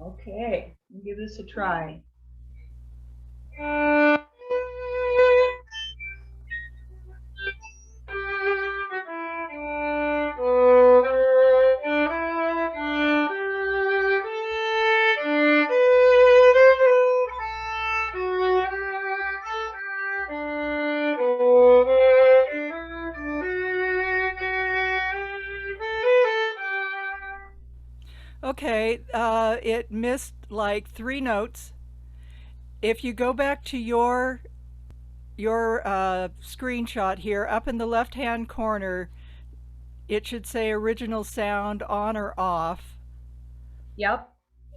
Okay, we'll give this a try. Okay, it missed like 3 notes. If you go back to your screenshot here, up in the left-hand corner, it should say original sound on or off. Yep,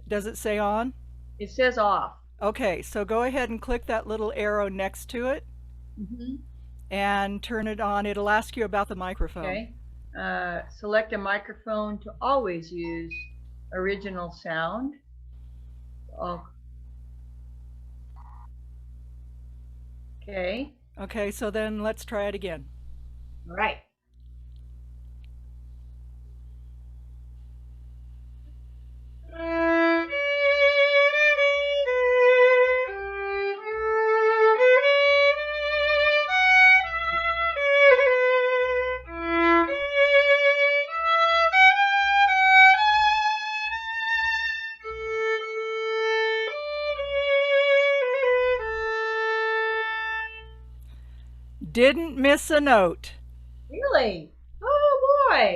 Does it say on? it says off. Okay, so go ahead and click that little arrow next to it Hmm. and turn it on. It'll ask you about the microphone. Okay. Select a microphone to always use original sound. Oh, okay. Okay, so then let's try it again. All right. Didn't miss a note. Really? Oh boy.